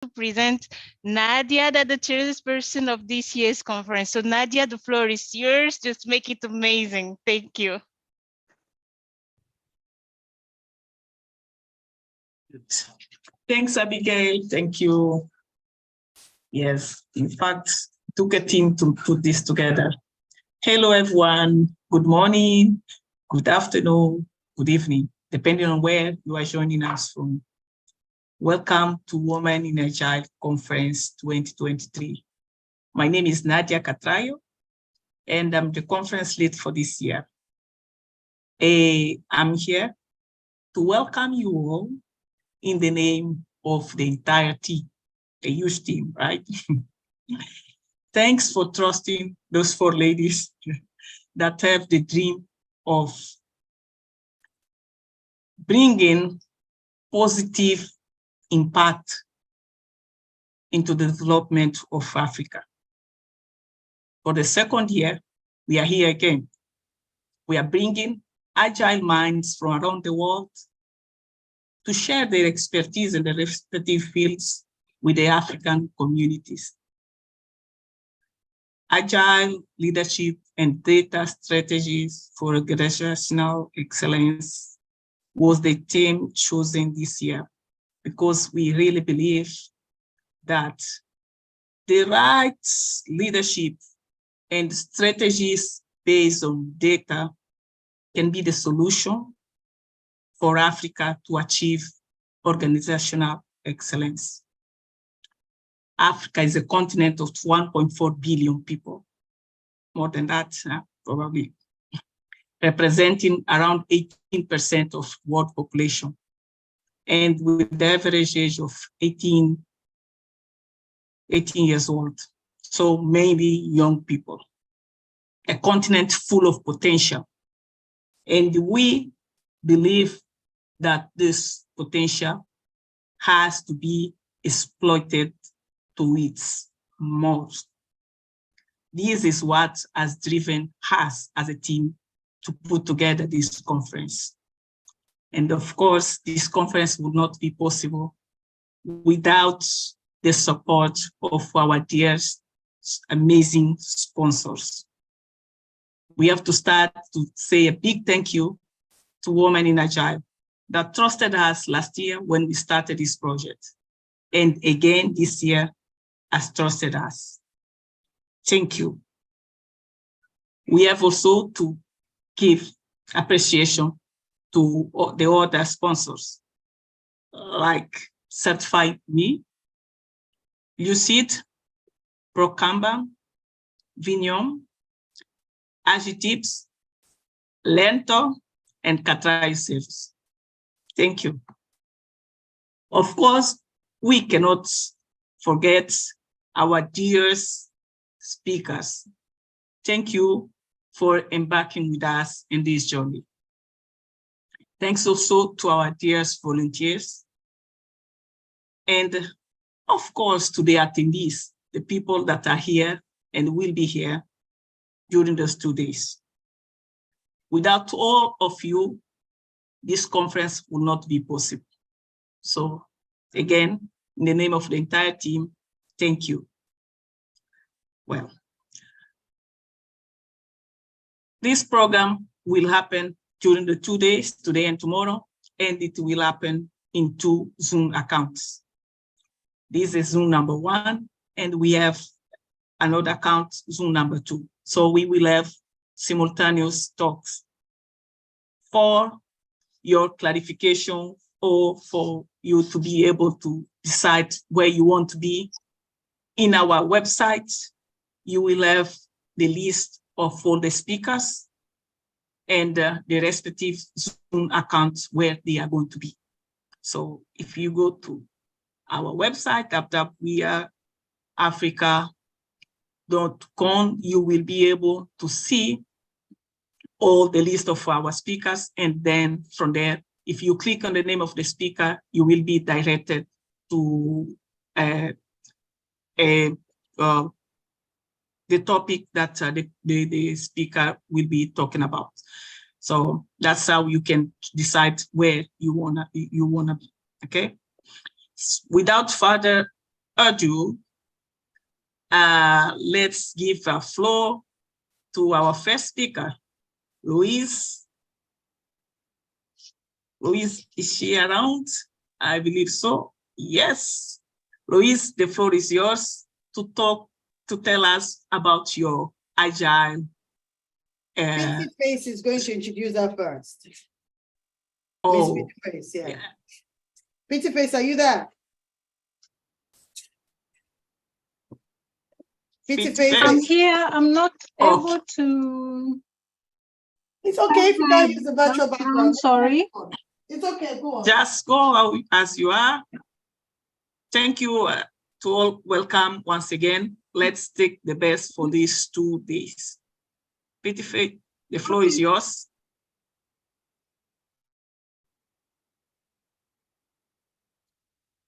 to present Nadia, that the chairperson of this year's conference. So Nadia, the floor is yours. Just make it amazing. Thank you. Thanks, Abigail. Thank you. Yes, in fact, it took a team to put this together. Hello, everyone. Good morning, good afternoon, good evening, depending on where you are joining us from. Welcome to Women in Agile Conference 2023. My name is Nadia Catrayo, and I'm the conference lead for this year. I'm here to welcome you all in the name of the entire team, a huge team, right? Thanks for trusting those 4 ladies that have the dream of bringing positive impact into the development of Africa. For the 2nd year, we are here again. We are bringing agile minds from around the world to share their expertise in the respective fields with the African communities. Agile leadership and data strategies for organizational excellence was the theme chosen this year, because we really believe that the right leadership and strategies based on data can be the solution for Africa to achieve organizational excellence. Africa is a continent of 1.4 billion people, more than that, probably, representing around 18% of world population, and with the average age of 18 years old, so mainly young people. A continent full of potential, and we believe that this potential has to be exploited to its most. This is what has driven us as a team to put together this conference. And of course, this conference would not be possible without the support of our dear, amazing sponsors. We have to start to say a big thank you to Women in Agile that trusted us last year when we started this project. And again, this year has trusted us. Thank you. We have also to give appreciation to the other sponsors, like Certify Me, Lucid, Procamba, Vignon, Agitips, LEARNTOR, and Catrayo Service. Thank you. Of course, we cannot forget our dear speakers. Thank you for embarking with us in this journey. Thanks also to our dear volunteers. And of course, to the attendees, the people that are here and will be here during those 2 days. Without all of you, this conference will not be possible. So again, in the name of the entire team, thank you. Well, this program will happen during the 2 days, today and tomorrow, and it will happen in 2 Zoom accounts. This is Zoom number 1, and we have another account, Zoom number 2. So we will have simultaneous talks for your clarification or for you to be able to decide where you want to be. In our website, you will have the list of all the speakers and the respective Zoom accounts where they are going to be. So if you go to our website, WIAAfrica.com, you will be able to see all the list of our speakers. And then from there, if you click on the name of the speaker, you will be directed to the topic that the speaker will be talking about. So that's how you can decide where you wanna be, okay? Without further ado, let's give a floor to our first speaker, Louise. Louise, is she around? I believe so. Yes. Louise, the floor is yours to tell us about your Agile. Pretty Face is going to introduce her first. Oh, Miss Pretty Face, yeah. Pretty Face, are you there? Pretty Face. I'm here. I'm not able to. It's okay if you can't use the virtual background. I'm sorry. It's okay, go on. Just go as you are. Thank you to all. Welcome once again. Let's take the best for these 2 days. Pretty Face, the floor is yours.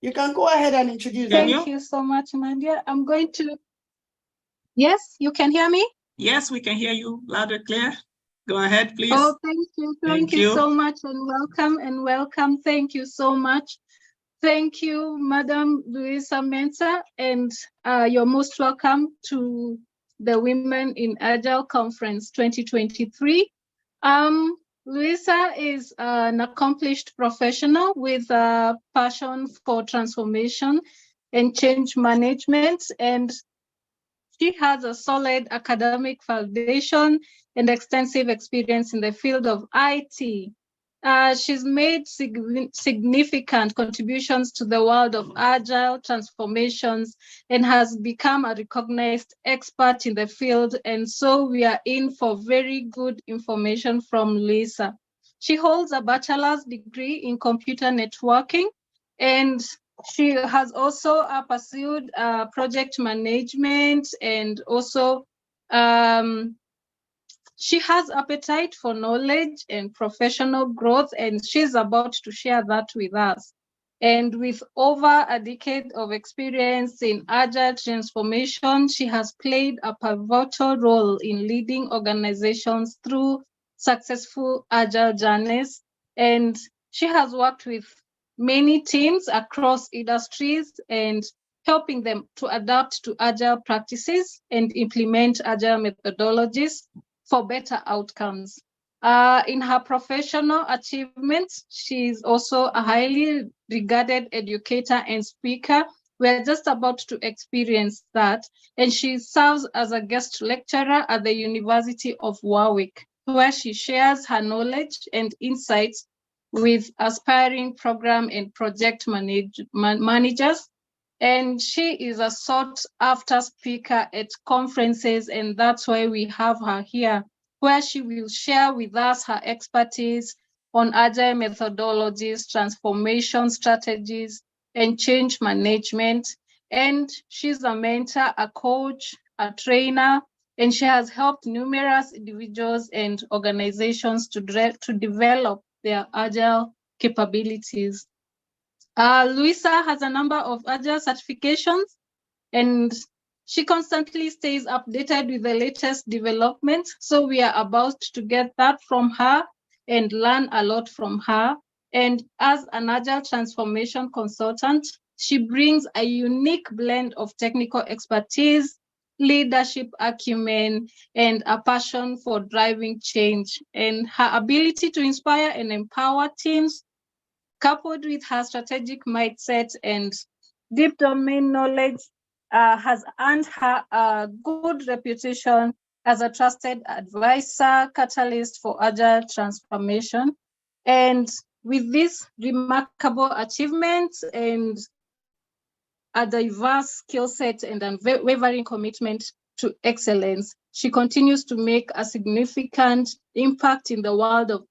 You can go ahead and introduce. Thank you so much, Nadia. I'm going to. Yes, you can hear me? Yes, we can hear you loud and clear. Go ahead, please. Oh, thank you. Thank you so much and welcome. Thank you so much. Thank you, Madam Luisa Mensah, and you're most welcome to the Women in Agile Conference 2023. Luisa is an accomplished professional with a passion for transformation and change management, and she has a solid academic foundation and extensive experience in the field of IT. She's made significant contributions to the world of Agile transformations and has become a recognized expert in the field. And so we are in for very good information from Lisa. She holds a bachelor's degree in computer networking, and she has also pursued project management, and also she has appetite for knowledge and professional growth, and she's about to share that with us. And with over a decade of experience in Agile transformation, she has played a pivotal role in leading organizations through successful Agile journeys. And she has worked with many teams across industries and helping them to adapt to Agile practices and implement Agile methodologies for better outcomes. In her professional achievements, she's also a highly regarded educator and speaker. We're just about to experience that. And she serves as a guest lecturer at the University of Warwick, where she shares her knowledge and insights with aspiring program and project managers. And she is a sought after speaker at conferences, and that's why we have her here, where she will share with us her expertise on Agile methodologies, transformation strategies, and change management. And she's a mentor, a coach, a trainer, and she has helped numerous individuals and organizations to develop their Agile capabilities. Luisa has a number of Agile certifications, and she constantly stays updated with the latest developments. So we are about to get that from her and learn a lot from her. And as an Agile transformation consultant, she brings a unique blend of technical expertise, leadership acumen, and a passion for driving change. And her ability to inspire and empower teams, coupled with her strategic mindset and deep domain knowledge, has earned her a good reputation as a trusted advisor, catalyst for Agile transformation. And with this remarkable achievements and a diverse skill set and unwavering commitment to excellence, she continues to make a significant impact in the world of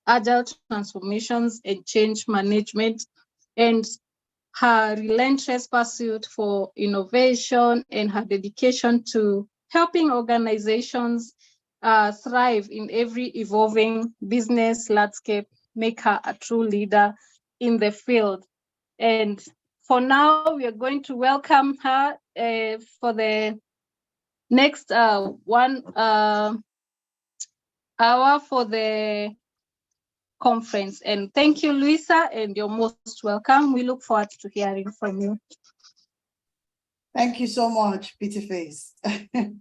Agile transformations and change management. And her relentless pursuit for innovation and her dedication to helping organizations thrive in every evolving business landscape make her a true leader in the field. And for now, we are going to welcome her for the next 1 hour for the conference. And thank you, Luisa, and you're most welcome. We look forward to hearing from you. Thank you so much, Peter Face. That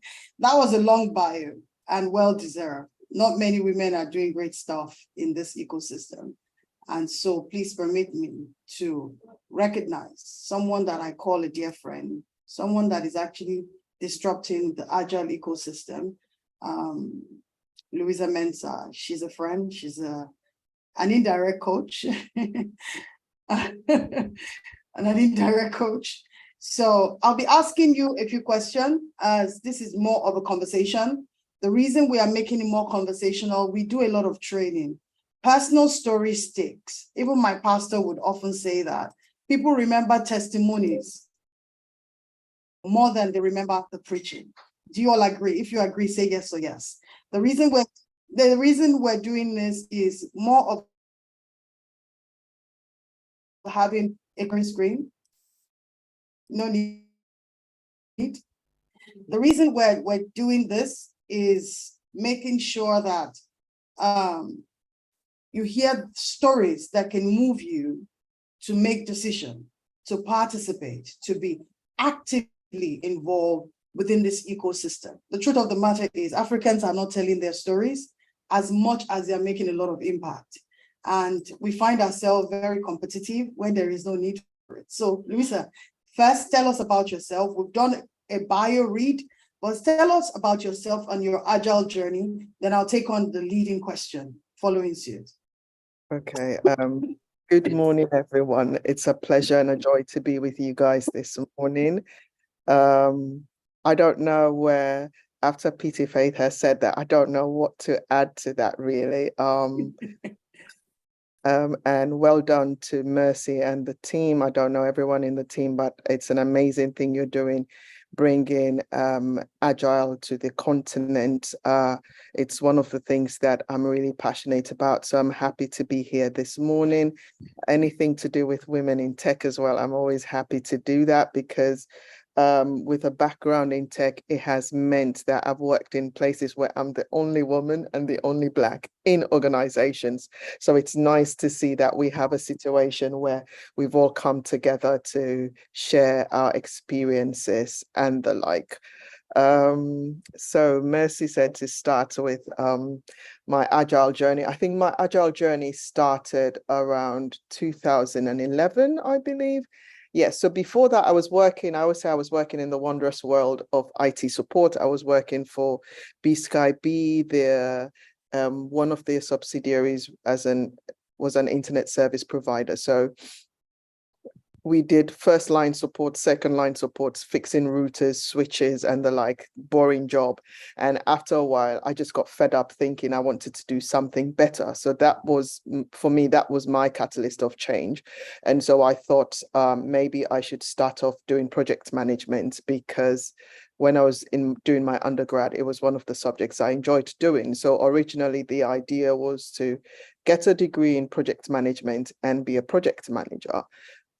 was a long bio and well-deserved. Not many women are doing great stuff in this ecosystem. And so please permit me to recognize someone that I call a dear friend, someone that is actually disrupting the Agile ecosystem. Louisa Mensah, she's a friend, she's an indirect coach, an indirect coach. So I'll be asking you a few questions as this is more of a conversation. The reason we are making it more conversational, we do a lot of training. Personal story sticks. Even my pastor would often say that people remember testimonies more than they remember the preaching. Do you all agree? If you agree, say yes or yes. The reason we're doing this is more of having a green screen. No need. The reason we're doing this is making sure that you hear stories that can move you to make decisions, to participate, to be actively involved within this ecosystem. The truth of the matter is Africans are not telling their stories as much as they're making a lot of impact. And we find ourselves very competitive when there is no need for it. So Louisa, first tell us about yourself. We've done a bio read, but tell us about yourself and your Agile journey. Then I'll take on the leading question following suit. Okay. Good morning, everyone. It's a pleasure and a joy to be with you guys this morning. I don't know where, after Peter Faith has said that, I don't know what to add to that really. And well done to Mercy and the team. I don't know everyone in the team, but it's an amazing thing you're doing, bringing Agile to the continent. It's one of the things that I'm really passionate about. So I'm happy to be here this morning. Anything to do with women in tech as well, I'm always happy to do that because with a background in tech, it has meant that I've worked in places where I'm the only woman and the only Black in organizations. So it's nice to see that we have a situation where we've all come together to share our experiences and the like. So Mercy said to start with my Agile journey. I think my Agile journey started around 2011, I believe. Yes, so before that, I always say I was working in the wondrous world of IT support. I was working for BSkyB, one of their subsidiaries was an internet service provider. So we did first line support, second line supports, fixing routers, switches, and the like, boring job. And after a while, I just got fed up thinking I wanted to do something better. So that was, for me, that was my catalyst of change. And so I thought maybe I should start off doing project management because when I was doing my undergrad, it was one of the subjects I enjoyed doing. So originally the idea was to get a degree in project management and be a project manager.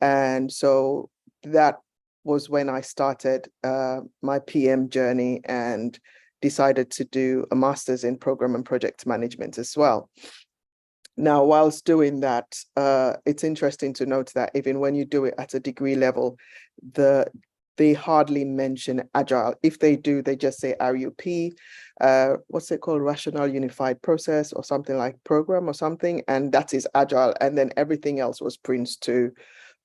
And so that was when I started my PM journey and decided to do a master's in program and project management as well. Now, whilst doing that, it's interesting to note that even when you do it at a degree level, they hardly mention Agile. If they do, they just say RUP, what's it called? Rational Unified Process or something like program or something. And that is Agile. And then everything else was Prince 2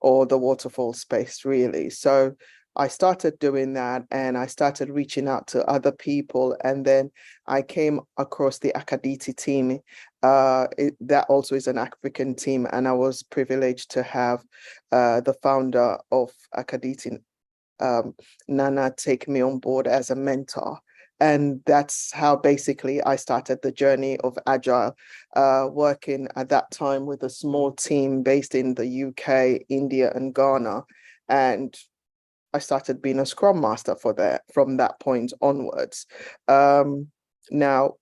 or the waterfall space, really. So I started doing that and I started reaching out to other people. And then I came across the Akaditi team. That also is an African team. And I was privileged to have the founder of Akaditi, Nana, take me on board as a mentor. And that's how basically I started the journey of Agile, working at that time with a small team based in the UK, India, and Ghana. And I started being a Scrum Master from that point onwards. Now,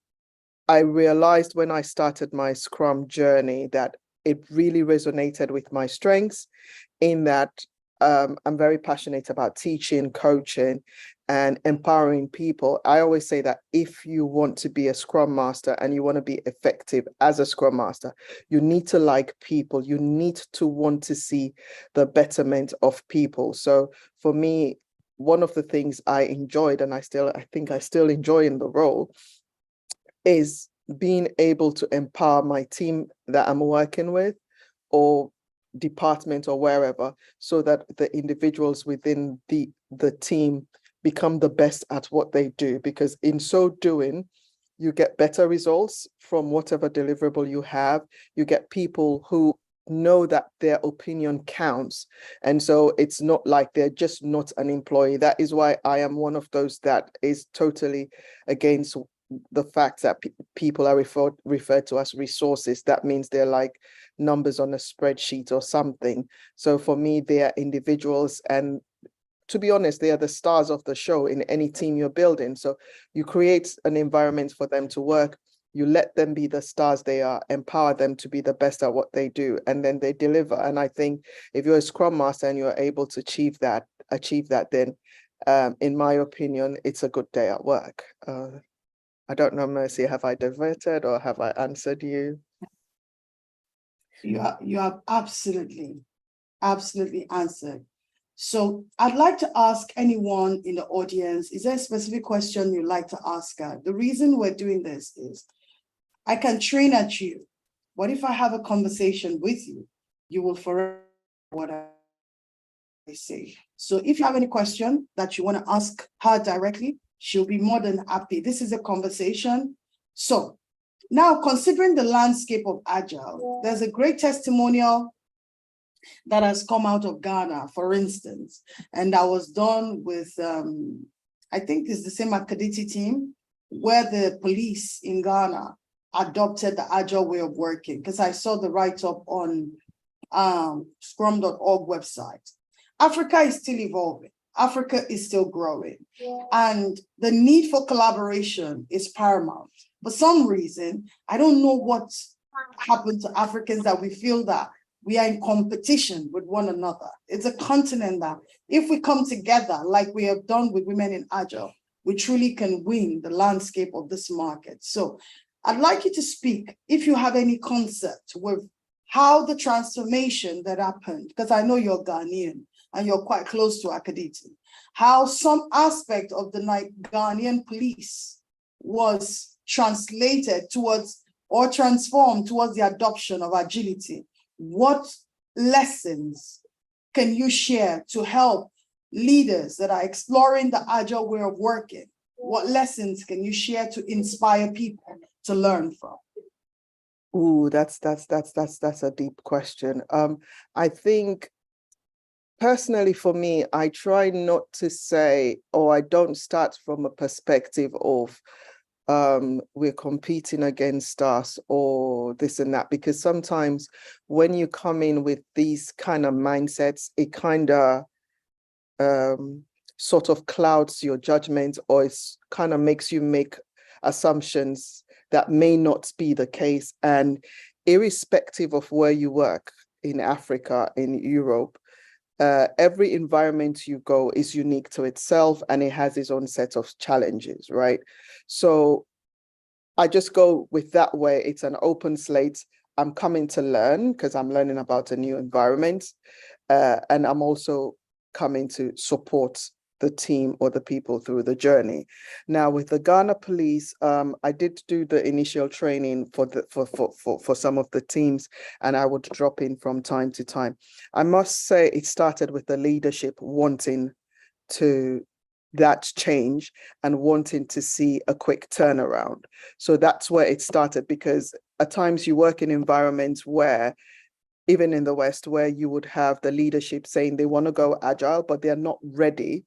I realized when I started my Scrum journey that it really resonated with my strengths in that I'm very passionate about teaching, coaching, and empowering people. I always say that if you want to be a Scrum Master and you want to be effective as a Scrum Master, you need to like people. You need to want to see the betterment of people. So for me, one of the things I enjoyed, and I think I still enjoy in the role, is being able to empower my team that I'm working with, or department or wherever, so that the individuals within the team become the best at what they do, because in so doing, you get better results from whatever deliverable you have. You get people who know that their opinion counts. And so it's not like they're just not an employee. That is why I am one of those that is totally against the fact that people are referred to as resources. That means they're like numbers on a spreadsheet or something. So for me, they are individuals, and to be honest, they are the stars of the show in any team you're building. So you create an environment for them to work, you let them be the stars they are, empower them to be the best at what they do, and then they deliver. And I think if you're a Scrum Master and you're able to achieve that, then in my opinion, it's a good day at work. I don't know, Mercy, have I diverted or have I answered you? You have absolutely answered. So I'd like to ask anyone in the audience, is there a specific question you'd like to ask her? The reason we're doing this is I can train at you. What if I have a conversation with you? You will forever what I say. So if you have any question that you want to ask her directly, she'll be more than happy. This is a conversation. So now, considering the landscape of Agile, there's a great testimonial that has come out of Ghana, for instance, and that was done with, I think it's the same Akaditi team, where the police in Ghana adopted the Agile way of working, because I saw the write-up on scrum.org website. Africa is still evolving. Africa is still growing. And the need for collaboration is paramount. For some reason, I don't know what happened to Africans that we feel that we are in competition with one another. It's a continent that if we come together like we have done with Women in Agile, we truly can win the landscape of this market. So I'd like you to speak, if you have any concept with how the transformation that happened, because I know you're Ghanaian and you're quite close to Akaditi, how some aspect of the Ghanaian police was translated towards or transformed towards the adoption of agility. What lessons can you share to help leaders that are exploring the Agile way of working? What lessons can you share to inspire people to learn from? Ooh, that's a deep question. I think personally for me, I try not to say, or I don't start from a perspective of we're competing against us or this and that, because sometimes when you come in with these kind of mindsets, it kind of sort of clouds your judgment, or it kind of makes you make assumptions that may not be the case. And irrespective of where you work in Africa, in Europe, every environment you go is unique to itself and it has its own set of challenges, right? So I just go with that way. It's an open slate. I'm coming to learn because I'm learning about a new environment. And I'm also coming to support the team or the people through the journey. Now with the Ghana police, I did do the initial training for some of the teams, and I would drop in from time to time. I must say it started with the leadership wanting to that change and wanting to see a quick turnaround. So that's where it started, because at times you work in environments where, even in the West, where you would have the leadership saying they want to go agile, but they're not ready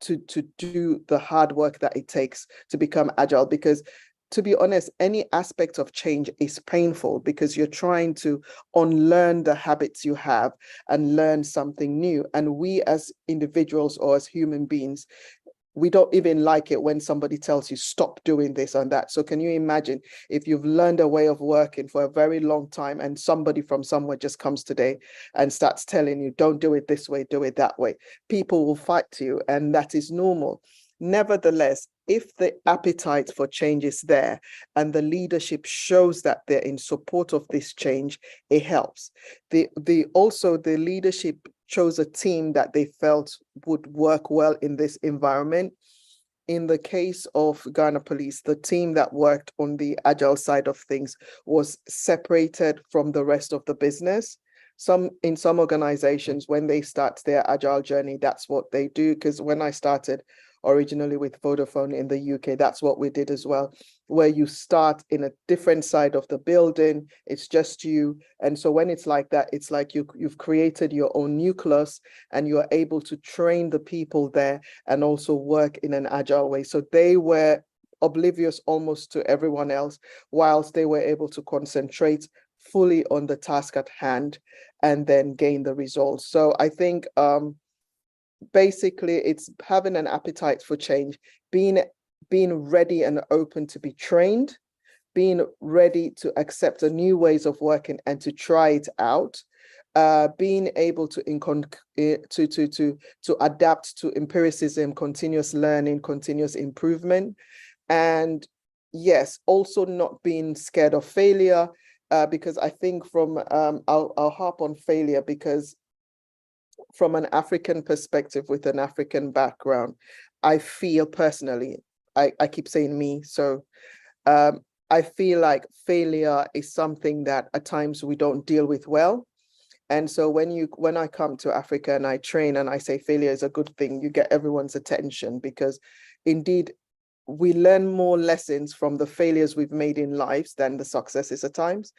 to do the hard work that it takes to become agile. Because to be honest, any aspect of change is painful because you're trying to unlearn the habits you have and learn something new. And we as individuals or as human beings, we don't even like it when somebody tells you stop doing this and that. So can you imagine if you've learned a way of working for a very long time and somebody from somewhere just comes today and starts telling you, don't do it this way, do it that way. People will fight you, and that is normal. Nevertheless, if the appetite for change is there and the leadership shows that they're in support of this change, it helps. Also, the leadership chose a team that they felt would work well in this environment. In the case of Ghana Police, the team that worked on the Agile side of things was separated from the rest of the business. In some organizations, when they start their Agile journey, that's what they do. Because when I started originally with Vodafone in the UK, that's what we did as well, where you start in a different side of the building, it's just you. And so when it's like that, it's like you've created your own nucleus and you're able to train the people there and also work in an Agile way. So they were oblivious almost to everyone else, whilst they were able to concentrate fully on the task at hand and then gain the results. So I think basically it's having an appetite for change, being ready and open to be trained, being ready to accept a new ways of working and to try it out, being able to adapt to empiricism, continuous learning, continuous improvement, and yes, also not being scared of failure. Because I think from I'll harp on failure, because from an African perspective with an African background, I feel personally, I keep saying me, so I feel like failure is something that at times we don't deal with well. And so when I come to Africa and I train and I say failure is a good thing, you get everyone's attention, because indeed we learn more lessons from the failures we've made in lives than the successes at times.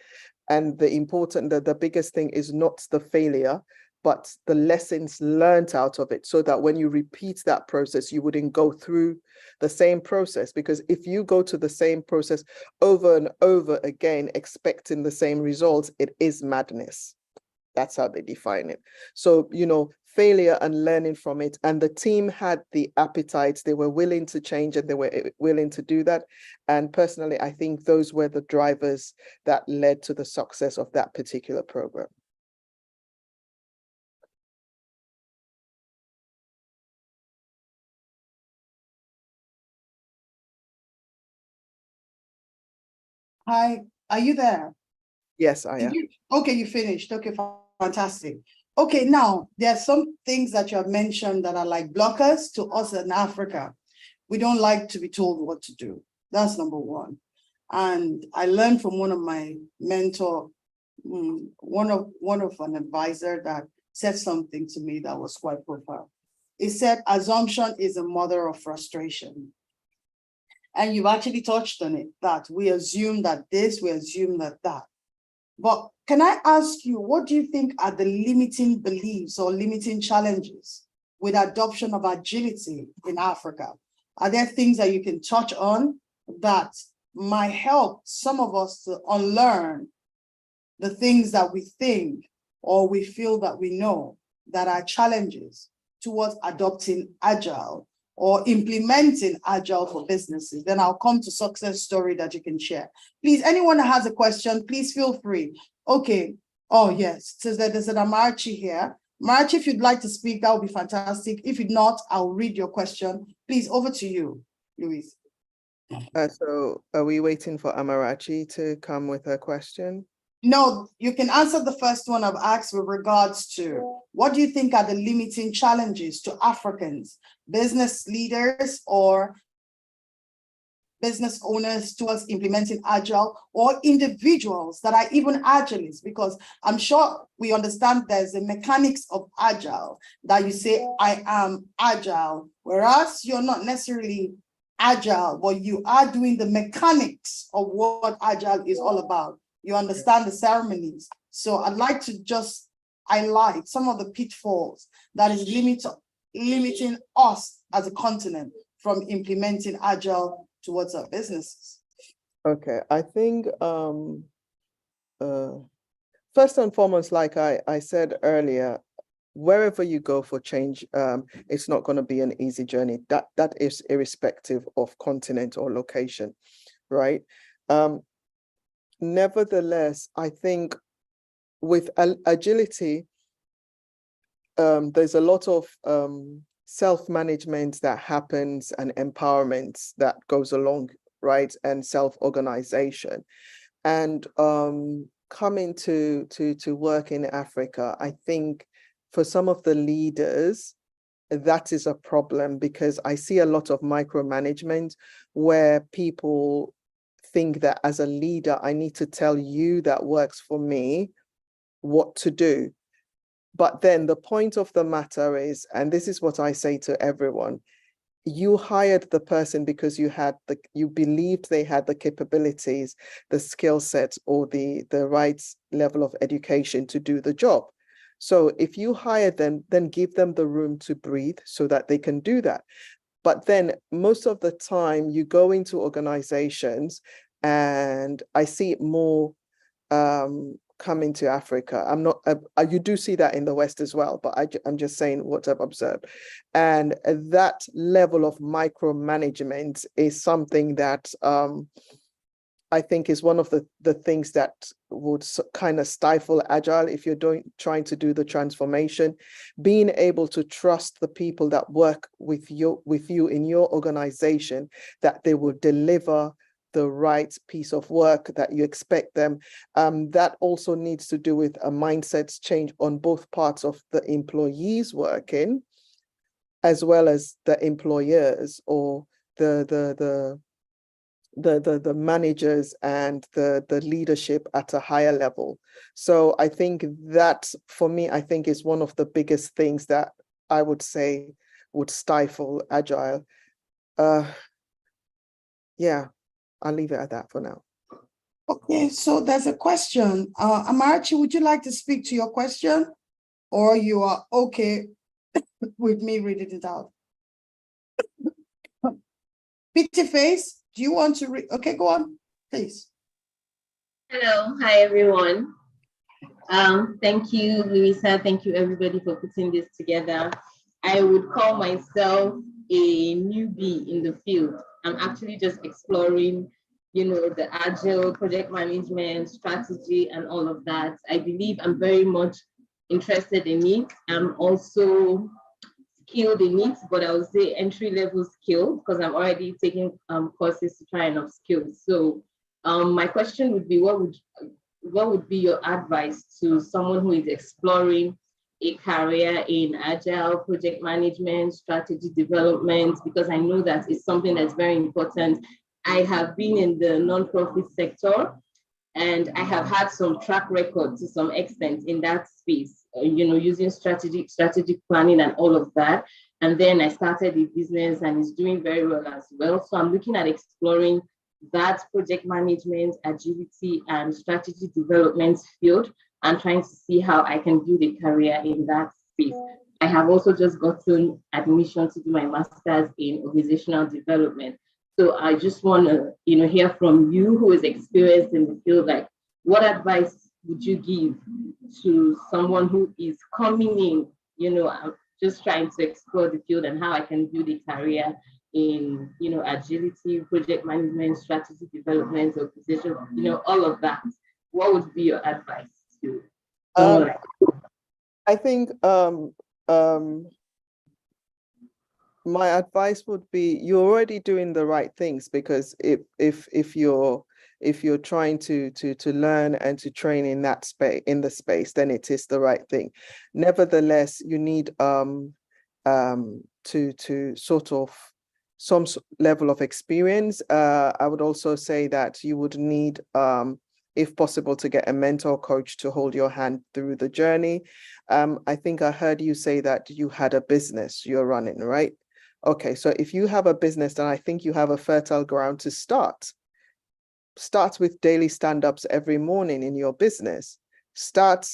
And the biggest thing is not the failure, but the lessons learned out of it, so that when you repeat that process, you wouldn't go through the same process. Because if you go to the same process over and over again, expecting the same results, it is madness. That's how they define it. So, failure and learning from it. And the team had the appetites, they were willing to change and they were willing to do that. And personally, I think those were the drivers that led to the success of that particular program. Hi, are you there? Yes, I am. Okay, you finished. Okay, fantastic. Okay, now there are some things that you have mentioned that are like blockers to us in Africa. We don't like to be told what to do. That's number one. And I learned from one of my mentor, one of an advisor that said something to me that was quite profound. He said, assumption is a mother of frustration. And you've actually touched on it, that we assume that this, we assume that. But can I ask you, what do you think are the limiting beliefs or limiting challenges with adoption of agility in Africa? Are there things that you can touch on that might help some of us to unlearn the things that we think or we feel that we know that are challenges towards adopting Agile or implementing Agile for businesses? Then I'll come to success story that you can share. Please, anyone that has a question, please feel free. Okay. Oh, yes. So there's an Amarchi here. Marchi, if you'd like to speak, that would be fantastic. If you'd not, I'll read your question. Please, over to you, Louise. So are we waiting for Amarachi to come with her question? No, you can answer the first one I've asked with regards to what do you think are the limiting challenges to Africans, business leaders or business owners towards implementing Agile, or individuals that are even Agilists? Because I'm sure we understand there's a mechanics of Agile that you say, I am Agile, whereas you're not necessarily Agile, but you are doing the mechanics of what Agile is all about. You understand the ceremonies. So I'd like to just highlight some of the pitfalls that is limiting us as a continent from implementing Agile towards our businesses. Okay, I think first and foremost, like I said earlier, wherever you go for change, it's not going to be an easy journey. That is irrespective of continent or location, right? Nevertheless, I think with agility, there's a lot of self-management that happens and empowerment that goes along, right? And self-organization. And coming to work in Africa, I think for some of the leaders, that is a problem, because I see a lot of micromanagement where people think that as a leader, I need to tell you that works for me what to do. But then the point of the matter is, and this is what I say to everyone, you hired the person because you believed they had the capabilities, the skill set, or the right level of education to do the job. So if you hire them, then give them the room to breathe so that they can do that. But then most of the time you go into organizations, and I see it more coming to Africa. I'm not, you do see that in the West as well, but I'm just saying what I've observed. And that level of micromanagement is something that I think is one of the things that would kind of stifle Agile if you're trying to do the transformation. Being able to trust the people that work with you in your organization, that they will deliver the right piece of work that you expect them. That also needs to do with a mindset change on both parts of the employees working, as well as the employers, or the managers and the leadership at a higher level. So I think that, for me, I think is one of the biggest things that I would say would stifle Agile. Yeah, I'll leave it at that for now. Okay, so there's a question. Amarachi, would you like to speak to your question, or you are okay with me reading it out? Pity face, do you want to read? Okay, go on, please. Hello, hi everyone. Thank you, Louisa. Thank you everybody for putting this together. I would call myself a newbie in the field. I'm actually just exploring, the Agile project management strategy and all of that. I believe I'm very much interested in it. I'm also skilled in it, but I would say entry-level skilled, because I'm already taking courses to try and upskill. So my question would be, what would be your advice to someone who is exploring a career in Agile project management, strategy development? Because I know that it's something that's very important. I have been in the nonprofit sector, and I have had some track record to some extent in that space, using strategic planning and all of that. And then I started a business, and it's doing very well as well. So I'm looking at exploring that project management, agility, and strategy development field, and trying to see how I can build a career in that space. I have also just gotten admission to do my master's in organizational development. So I just want to, hear from you, who is experienced in the field, like, what advice would you give to someone who is coming in, just trying to explore the field, and how I can build a career in, agility, project management, strategy development, organization, all of that. What would be your advice to someone like that? I think my advice would be, you're already doing the right things, because if you're trying to learn and to train in that space, then it is the right thing. Nevertheless, you need to sort of some level of experience. I would also say that you would need, if possible, to get a mentor coach to hold your hand through the journey. I think I heard you say that you had a business you're running, right? Okay, so if you have a business, then I think you have a fertile ground to start. Start with daily stand-ups every morning in your business. Start,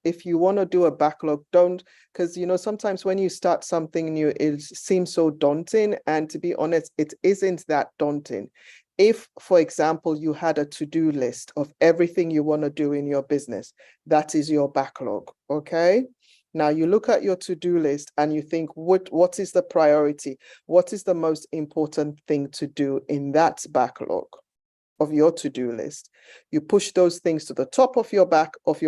if you want to do a backlog, don't, because sometimes when you start something new, it seems so daunting, and to be honest, it isn't that daunting. If, for example, you had a to-do list of everything you want to do in your business, that is your backlog, okay? Now you look at your to-do list and you think, what is the priority? What is the most important thing to do in that backlog of your to-do list? You push those things to the top of your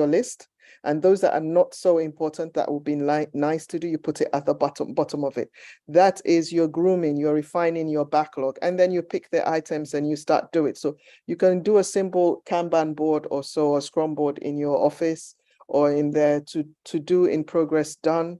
list, and those that are not so important, that would be nice to do, you put it at the bottom of it. That is your grooming, you're refining your backlog, and then you pick the items and you start do it. So you can do a simple Kanban board or so, a Scrum board in your office, or in there to do in progress done,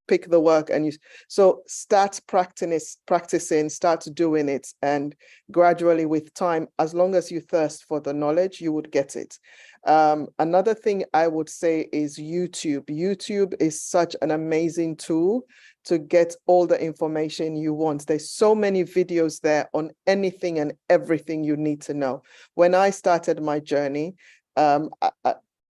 pick the work and so start practicing, start doing it, and gradually with time, as long as you thirst for the knowledge, you would get it. Another thing I would say is YouTube. YouTube is such an amazing tool to get all the information you want. There's so many videos there on anything and everything you need to know. When I started my journey,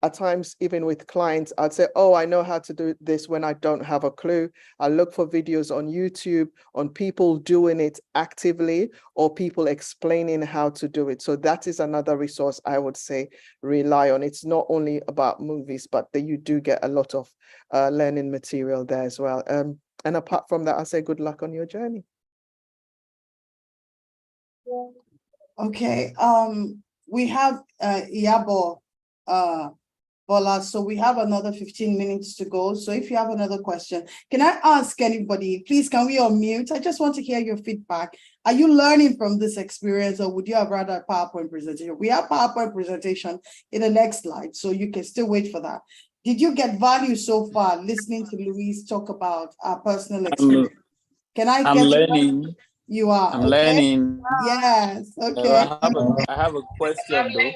at times, even with clients, I'd say, oh, I know how to do this when I don't have a clue. I look for videos on YouTube on people doing it actively or people explaining how to do it. So that is another resource I would say rely on. It's not only about movies, but that you do get a lot of learning material there as well. And apart from that, I say good luck on your journey. Okay, we have Iyabo Bola, so we have another 15 minutes to go. So if you have another question, can I ask anybody, please, can we unmute? I just want to hear your feedback. Are you learning from this experience, or would you have rather a PowerPoint presentation? We have PowerPoint presentation in the next slide, so you can still wait for that. Did you get value so far listening to Louise talk about our personal experience? Can I I'm get learning. you are I'm okay? learning. Yes, okay. I have a question though.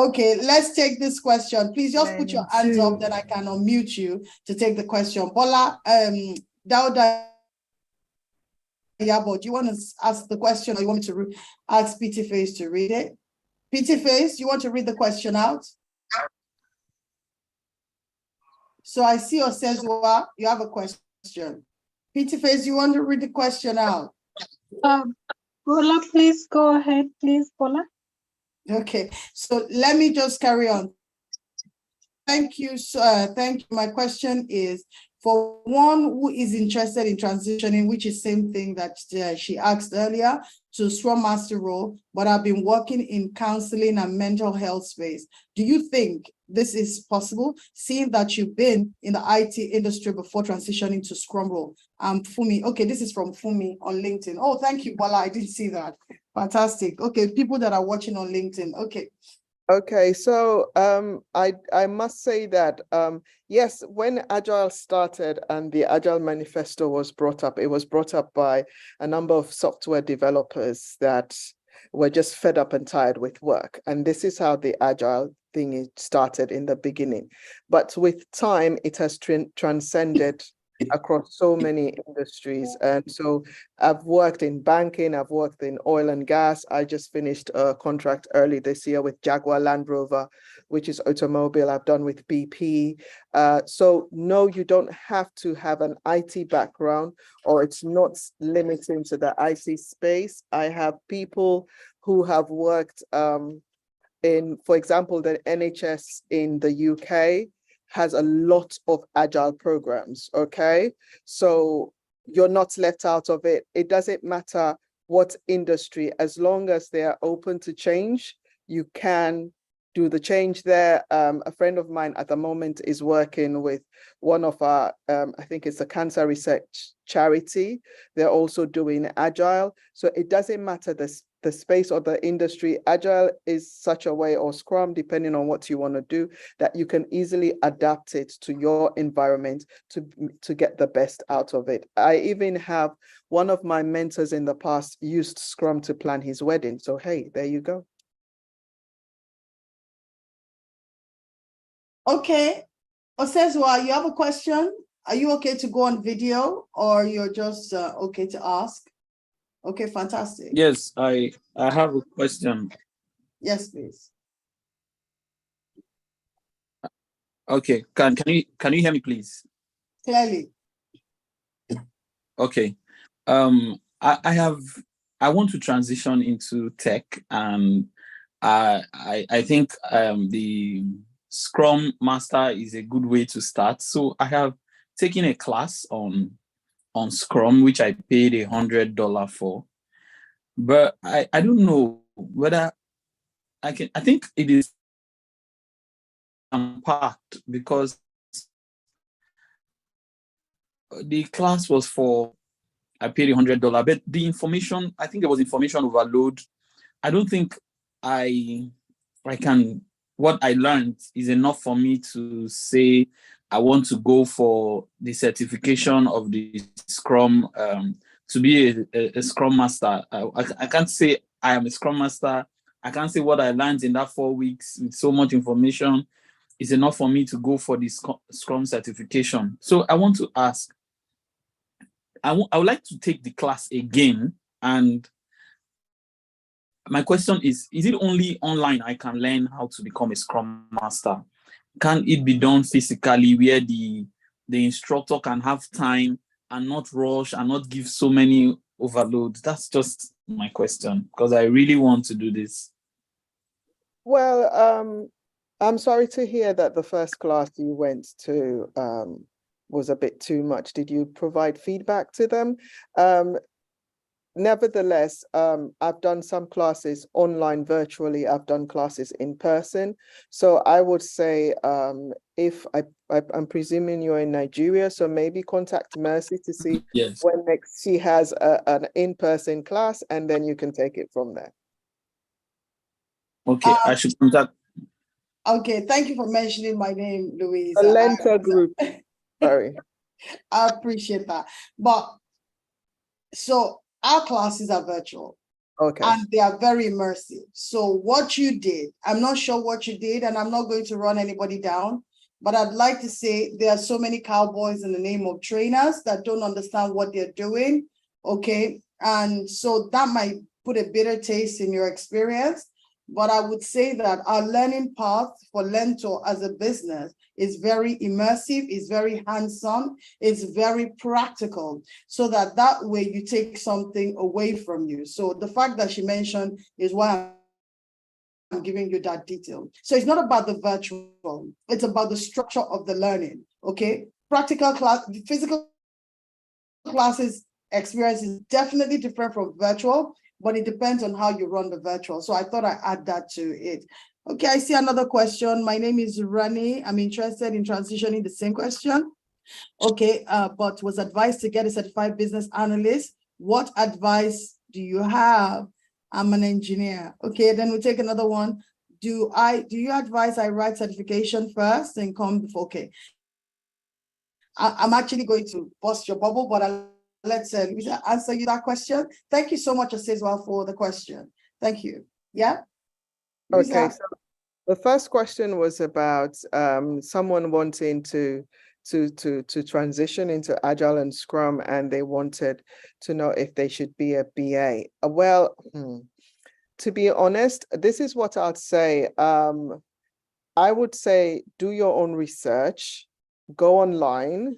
Okay, let's take this question. Please just put your hands up, then I can unmute you to take the question. Bola, Dauda Yabo, do you want to ask the question, or you want me to ask PT Face to read it? PT Face, you want to read the question out? So I see Osezwa, you have a question. PT Face, you want to read the question out? Bola, please go ahead, please, Bola. Okay, so let me just carry on. Thank you, sir. Thank you. My question is, for one who is interested in transitioning, which is same thing that she asked earlier, to Scrum Master role, but I've been working in counseling and mental health space. Do you think this is possible, seeing that you've been in the IT industry before transitioning to Scrum role? Fumi, okay, this is from Fumi on LinkedIn. Oh, thank you, Bola, I didn't see that. Fantastic. Okay, people that are watching on LinkedIn, okay. Okay, so I must say that yes, when Agile started and the Agile Manifesto was brought up, it was brought up by a number of software developers that were just fed up and tired with work. And this is how the Agile thing started in the beginning. But with time, it has transcended across so many industries. And so I've worked in banking, I've worked in oil and gas. I just finished a contract early this year with Jaguar Land Rover, which is automobile. I've done with BP. So no, you don't have to have an IT background, or it's not limiting to the IT space. I have people who have worked in, for example, the NHS in the UK has a lot of Agile programs, okay? So you're not left out of it. It doesn't matter what industry, as long as they are open to change, you can do the change there. A friend of mine at the moment is working with one of our, I think it's a cancer research charity. They're also doing Agile. So it doesn't matter the space or the industry. Agile is such a way, or Scrum, depending on what you want to do, that you can easily adapt it to your environment to get the best out of it. I even have one of my mentors in the past used Scrum to plan his wedding. So hey, there you go. Okay, Osezwa, you have a question? Are you okay to go on video, or you're just okay to ask? Okay, fantastic. Yes, I have a question. Yes, please. Okay, can you hear me, please? Clearly. Okay. I want to transition into tech, and I think the Scrum Master is a good way to start. So I have taken a class on Scrum, which I paid $100 for, but I don't know whether I think it is unpacked, because the class was I paid $100, but the information, I think there was information overload. I don't think I can what I learned is enough for me to say I want to go for the certification of the Scrum, to be a Scrum Master. I can't say I am a Scrum Master. I can't say what I learned in that 4 weeks with so much information is enough for me to go for the Scrum certification. So I want to ask, I would like to take the class again. And my question is it only online I can learn how to become a Scrum Master? Can it be done physically where the instructor can have time and not rush and not give so many overloads? That's just my question, because I really want to do this. Well, I'm sorry to hear that the first class you went to was a bit too much. Did you provide feedback to them? Nevertheless, I've done some classes online virtually. I've done classes in person. So I would say, if I'm presuming you're in Nigeria, so maybe contact Mercy to see Yes. when next she has an in-person class, and then you can take it from there. Okay, I should contact. Okay, thank you for mentioning my name, Louise. A LEARNTOR group. Sorry. I appreciate that. But so our classes are virtual. Okay. And they are very immersive. So what you did, I'm not sure what you did, and I'm not going to run anybody down, but I'd like to say there are so many cowboys in the name of trainers that don't understand what they're doing, okay? And so that might put a bitter taste in your experience, but I would say that our learning path for LEARNTOR as a business is very immersive, is very hands-on, it's very practical, so that way you take something away from you. So the fact that she mentioned is why I'm giving you that detail. So it's not about the virtual, it's about the structure of the learning, okay? Practical class, physical classes experience is definitely different from virtual, but it depends on how you run the virtual. So I thought I'd add that to it. Okay, I see another question. My name is Rani. I'm interested in transitioning the same question. Okay, but was advised to get a certified business analyst. What advice do you have? I'm an engineer. Okay, then we'll take another one. Do you advise I write certification first and come before? Okay. I'm actually going to bust your bubble, but let's answer you that question. Thank you so much, Asezwa, for the question. Thank you. Yeah. Okay, so the first question was about someone wanting to transition into Agile and Scrum, and they wanted to know if they should be a BA. Well, to be honest, this is what I'd say. I would say do your own research, go online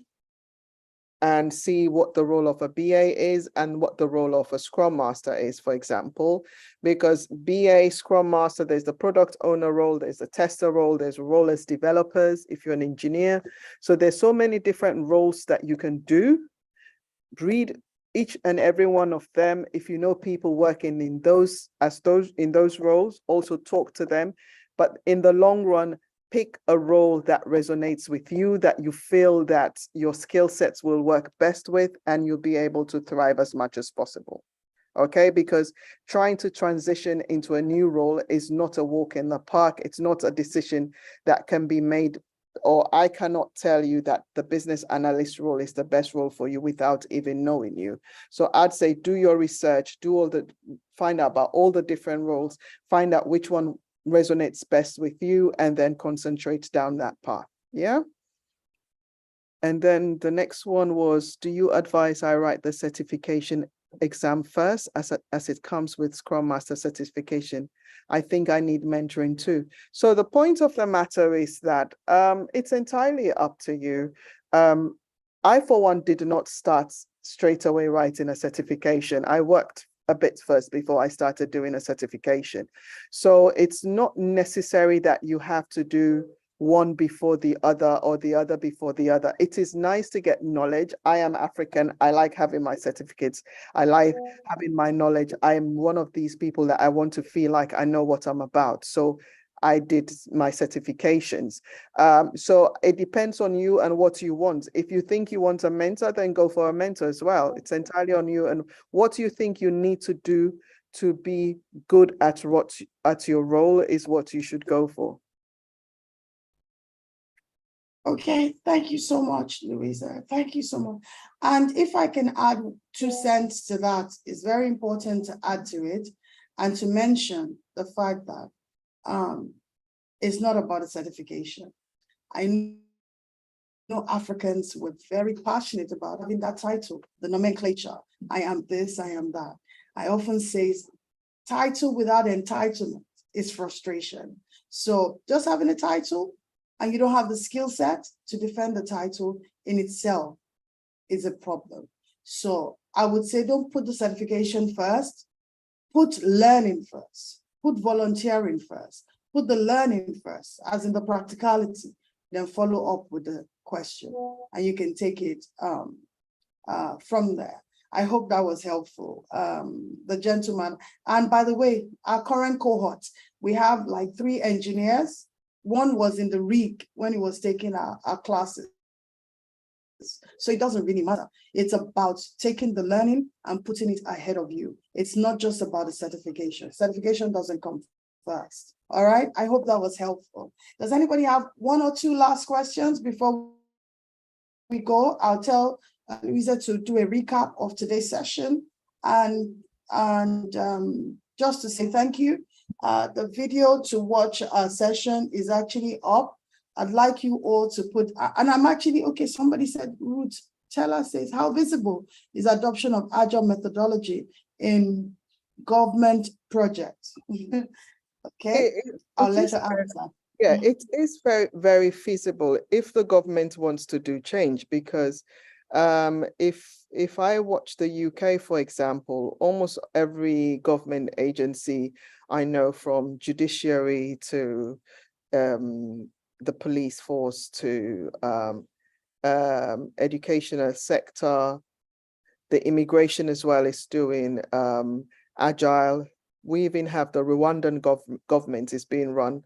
and see what the role of a BA is and what the role of a Scrum Master is, for example, because BA, Scrum Master, there's the product owner role, there's the tester role, there's a role as developers if you're an engineer. So there's so many different roles that you can do. Read each and every one of them. If you know people working in those roles, also talk to them. But in the long run, pick a role that resonates with you, that you feel that your skill sets will work best with, and you'll be able to thrive as much as possible. Okay, because trying to transition into a new role is not a walk in the park. It's not a decision that can be made, or I cannot tell you that the business analyst role is the best role for you without even knowing you. So I'd say do your research, find out about all the different roles, find out which one resonates best with you, and then concentrate down that path. Yeah. And then the next one was, do you advise I write the certification exam first as it comes with Scrum Master certification? I think I need mentoring too. So the point of the matter is that it's entirely up to you. I, for one, did not start straight away writing a certification. I worked a bit first before I started doing a certification. So it's not necessary that you have to do one before the other or the other before the other. It is nice to get knowledge. I am African. I like having my certificates. I like having my knowledge. I am one of these people that I want to feel like I know what I'm about. So I did my certifications. So it depends on you and what you want. If you think you want a mentor, then go for a mentor as well. It's entirely on you and what you think you need to do to be good at your role is what you should go for. Okay, thank you so much, Louisa. Thank you so much. And if I can add 2 cents to that, it's very important to add to it and to mention the fact that it's not about a certification. I know Africans were very passionate about having that title, the nomenclature. I am this, I am that. I often say title without entitlement is frustration. So just having a title and you don't have the skill set to defend the title in itself is a problem. So I would say don't put the certification first, put learning first, put volunteering first, put the learning first, as in the practicality, then follow up with the question, and you can take it from there. I hope that was helpful. The gentleman, and by the way, our current cohort, we have like 3 engineers. One was in the RIG when he was taking our classes. So it doesn't really matter. It's about taking the learning and putting it ahead of you. It's not just about the certification. Certification doesn't come first. All right. I hope that was helpful. Does anybody have 1 or 2 last questions before we go? I'll tell Louisa to do a recap of today's session and just to say thank you. The video to watch our session is actually up. I'd like you all to put, and I'm actually, okay, somebody said, Ruth Teller says, how visible is adoption of Agile methodology in government projects? Okay, I'll let her answer. Yeah, it is very, very feasible if the government wants to do change, because if I watch the UK, for example, almost every government agency I know, from judiciary to the police force to educational sector, the immigration as well is doing Agile. We even have the Rwandan government is being run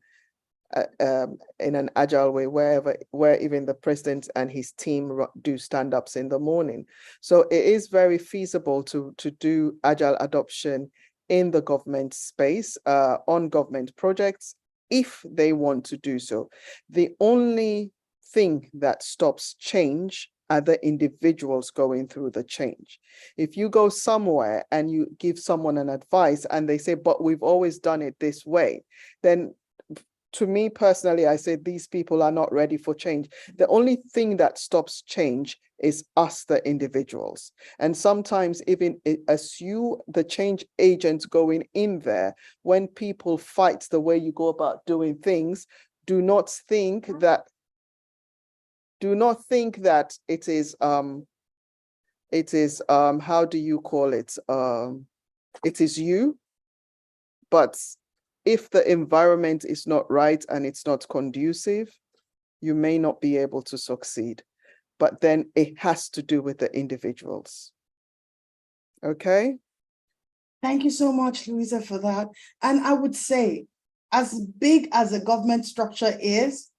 in an Agile way, where even the president and his team do stand-ups in the morning. So it is very feasible to do Agile adoption in the government space, on government projects, if they want to do so. The only thing that stops change are the individuals going through the change. If you go somewhere and you give someone an advice and they say, but we've always done it this way, then to me personally, I say these people are not ready for change. The only thing that stops change is us, the individuals. And sometimes even as you, the change agent going in there, when people fight the way you go about doing things, do not think that it is how do you call it? It is you, but if the environment is not right and it's not conducive, you may not be able to succeed. But then it has to do with the individuals. Okay? Thank you so much, Louisa, for that. And I would say, as big as a government structure is,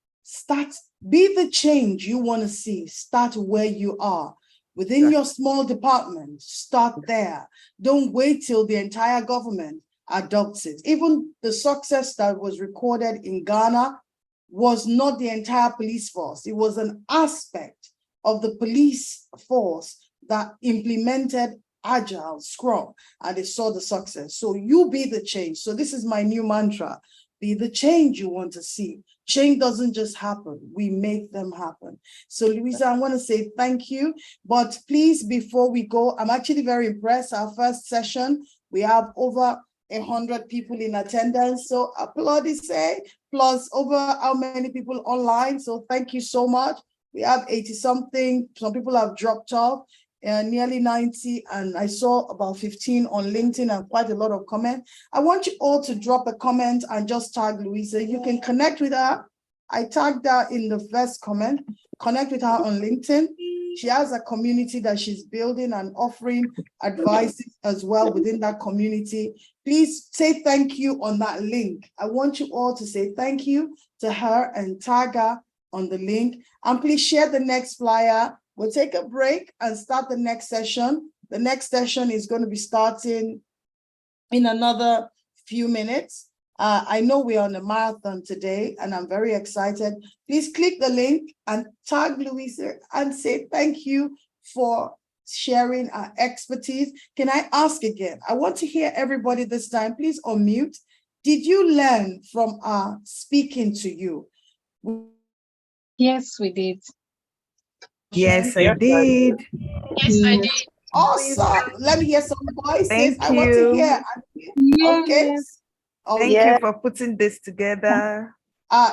be the change you want to see. Start where you are. Within your small department, start there. Don't wait till the entire government adopts it. Even the success that was recorded in Ghana was not the entire police force. It was an aspect of the police force that implemented Agile, Scrum, and they saw the success. So you be the change. So this is my new mantra. Be the change you want to see. Change doesn't just happen. We make them happen. So Louisa, I want to say thank you. But please, before we go, I'm actually very impressed. Our first session, we have over 100 people in attendance. So applaudis, plus over how many people online. So thank you so much. We have 80 something. Some people have dropped off, nearly 90. And I saw about 15 on LinkedIn and quite a lot of comments. I want you all to drop a comment and just tag Louisa. You can connect with her. I tagged her in the first comment. Connect with her on LinkedIn. She has a community that she's building and offering advice as well within that community. Please say thank you on that link. I want you all to say thank you to her and tag her on the link. And please share the next flyer. We'll take a break and start the next session. The next session is going to be starting in another few minutes. I know we're on a marathon today, and I'm very excited. Please click the link and tag Louisa and say thank you for sharing our expertise. Can I ask again? I want to hear everybody this time. Please unmute. Did you learn from our speaking to you? Yes, we did. Yes, I did. Yes, I did. Awesome. Let me hear some voices. Thank I want to you. hear. Okay. Yes. Thank you for putting this together.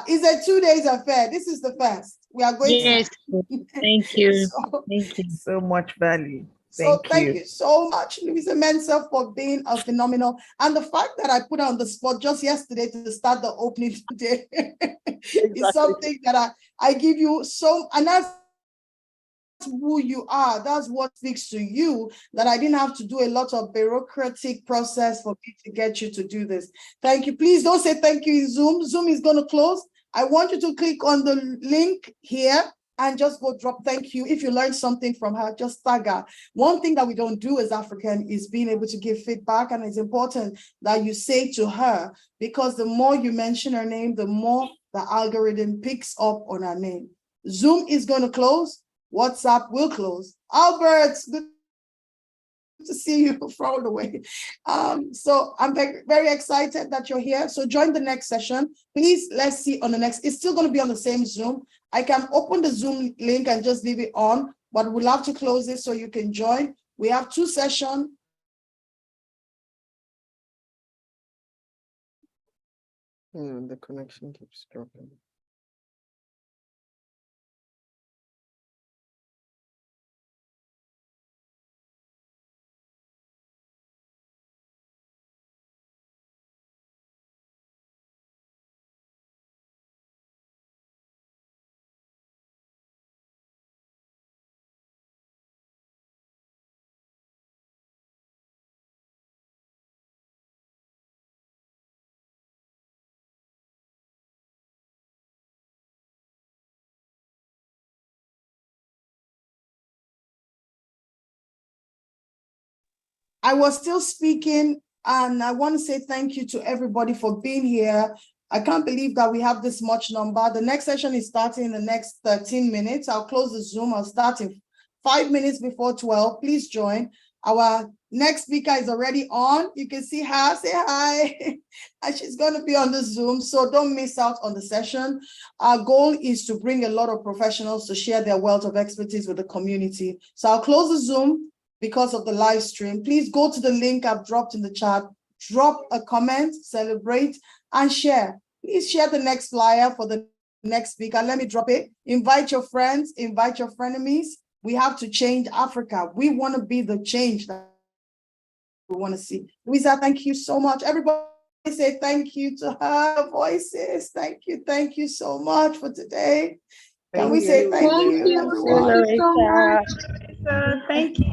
It's a 2 days affair. This is the first. We are going Yes. Thank you. So, Thank you. So much value. thank you so much, Louisa Mensah, for being a phenomenal. And the fact that I put her on the spot just yesterday to start the opening today is something that I give you so, and that's who you are. That's what speaks to you, that I didn't have to do a lot of bureaucratic process for me to get you to do this. Thank you. Please don't say thank you in Zoom. Zoom is going to close. I want you to click on the link here and just go drop thank you. If you learned something from her, just tag her. One thing that we don't do as African is being able to give feedback, and it's important that you say to her, because the more you mention her name, the more the algorithm picks up on her name. Zoom is going to close. WhatsApp will close. Albert, good to see you from the way. So I'm very, very excited that you're here. So join the next session. Please, let's see on the next. It's still going to be on the same Zoom. I can open the Zoom link and just leave it on, but we'll have to close it so you can join. We have 2 sessions. The connection keeps dropping. I was still speaking, and I want to say thank you to everybody for being here. I can't believe that we have this much number. The next session is starting in the next 13 minutes. I'll close the Zoom. I'll start in 5 minutes before 12. Please join. Our next speaker is already on. You can see her. Say hi. And she's going to be on the Zoom, so don't miss out on the session. Our goal is to bring a lot of professionals to share their wealth of expertise with the community. So I'll close the Zoom because of the live stream. Please go to the link I've dropped in the chat, drop a comment, celebrate, and share. Please share the next flyer for the next speaker. Let me drop it. Invite your friends, invite your frenemies. We have to change Africa. We want to be the change that we want to see. Louisa, thank you so much. Everybody say thank you to her voices. Thank you so much for today. Can we say thank you, everyone? Thank you.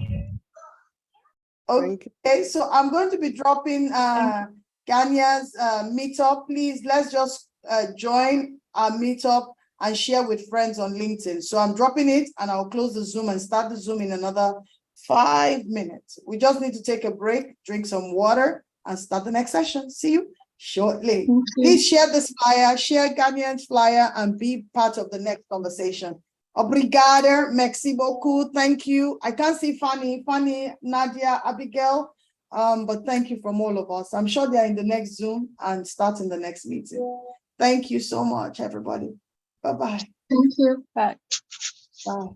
Okay, so I'm going to be dropping Ganya's meetup. Please, let's just join our meetup and share with friends on LinkedIn. So I'm dropping it, and I'll close the Zoom and start the Zoom in another 5 minutes. We just need to take a break, drink some water, and start the next session. See you shortly. Please share this flyer, share Ganya's flyer, and be part of the next conversation. Obrigada, merci beaucoup, thank you. I can't see Fanny, Nadia, Abigail, but thank you from all of us. I'm sure they're in the next Zoom and starting the next meeting. Thank you so much, everybody. Bye-bye. Thank you. Bye. Bye.